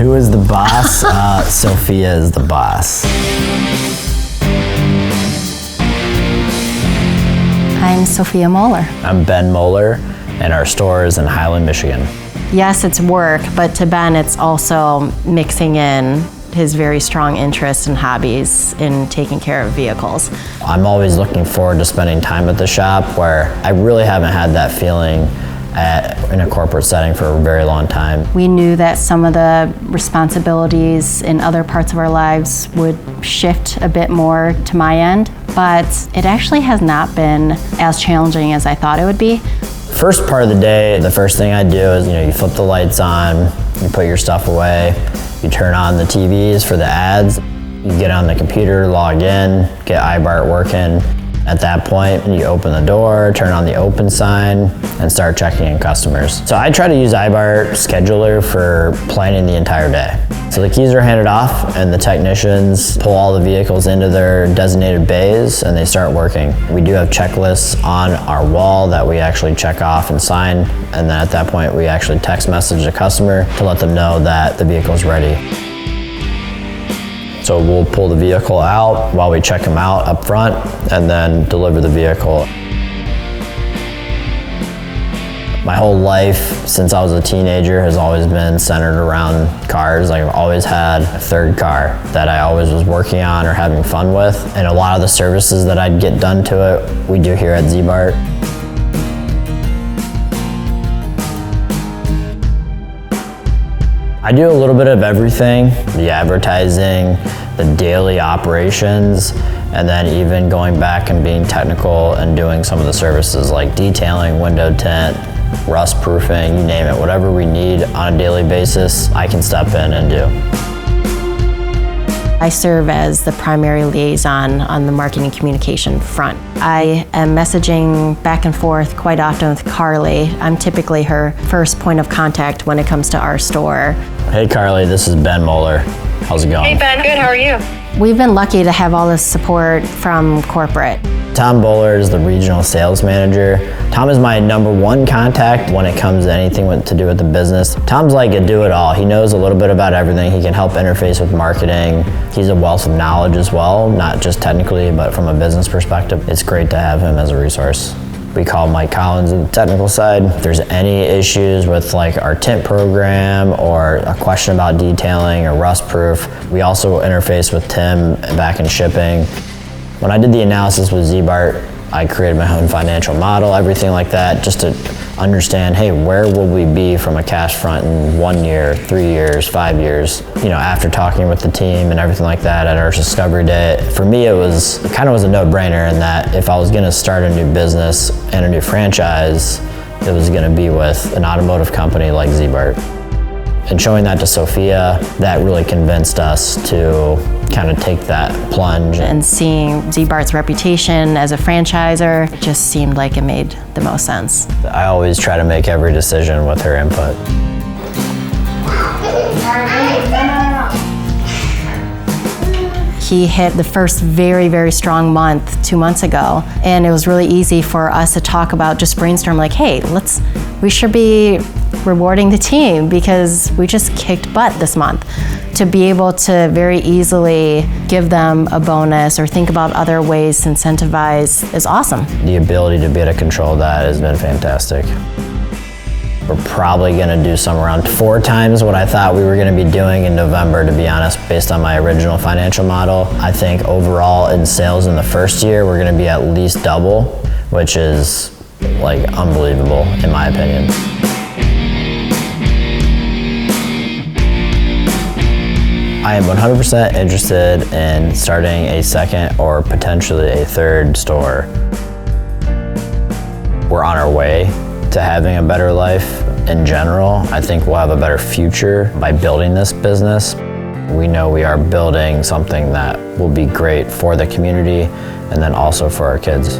Who is the boss? Sophia is the boss. I'm Sophia Moeller. I'm Ben Moeller, and our store is in Highland, Michigan. Yes, it's work, but to Ben, it's also mixing in his very strong interests and hobbies in taking care of vehicles. I'm always looking forward to spending time at the shop, where I really haven't had that feeling in a corporate setting for a very long time. We knew that some of the responsibilities in other parts of our lives would shift a bit more to my end, but it actually has not been as challenging as I thought it would be. First part of the day, the first thing I do is, you flip the lights on, you put your stuff away, you turn on the TVs for the ads, you get on the computer, log in, get Ziebart working. At that point, you open the door, turn on the open sign, and start checking in customers. So I try to use Ziebart Scheduler for planning the entire day. So the keys are handed off, and the technicians pull all the vehicles into their designated bays, and they start working. We do have checklists on our wall that we actually check off and sign, and then at that point, we actually text message the customer to let them know that the vehicle's ready. So we'll pull the vehicle out while we check them out up front and then deliver the vehicle. My whole life since I was a teenager has always been centered around cars. I've always had a third car that I always was working on or having fun with. And a lot of the services that I'd get done to it, we do here at Ziebart. I do a little bit of everything, the advertising, the daily operations, and then even going back and being technical and doing some of the services like detailing, window tint, rust proofing, you name it, whatever we need on a daily basis, I can step in and do. I serve as the primary liaison on the marketing and communication front. I am messaging back and forth quite often with Carly. I'm typically her first point of contact when it comes to our store. Hey Carly, this is Ben Moeller. How's it going? Hey Ben, good, how are you? We've been lucky to have all this support from corporate. Tom Bowler is the regional sales manager. Tom is my #1 contact when it comes to anything to do with the business. Tom's like a do-it-all. He knows a little bit about everything. He can help interface with marketing. He's a wealth of knowledge as well, not just technically, but from a business perspective. It's great to have him as a resource. We call Mike Collins on the technical side. If there's any issues with like our tint program or a question about detailing or rust proof, we also interface with Tim back in shipping. When I did the analysis with Ziebart, I created my own financial model, everything like that, just to understand, hey, where will we be from a cash front in 1 year, 3 years, 5 years? After talking with the team and everything like that at our discovery day, for me it kind of was a no-brainer in that if I was gonna start a new business and a new franchise, it was gonna be with an automotive company like Ziebart. And showing that to Sophia, that really convinced us to kind of take that plunge. And seeing Ziebart's reputation as a franchisor, it just seemed like it made the most sense. I always try to make every decision with her input. He hit the first very, very strong month 2 months ago, and it was really easy for us to talk about, just brainstorm like, hey, we should be rewarding the team because we just kicked butt this month. To be able to very easily give them a bonus or think about other ways to incentivize is awesome. The ability to be able to control that has been fantastic. We're probably gonna do somewhere around 4 times what I thought we were gonna be doing in November, to be honest, based on my original financial model. I think overall in sales in the first year, we're gonna be at least double, which is like unbelievable in my opinion. I am 100% interested in starting a second or potentially a third store. We're on our way to having a better life in general. I think we'll have a better future by building this business. We know we are building something that will be great for the community and then also for our kids.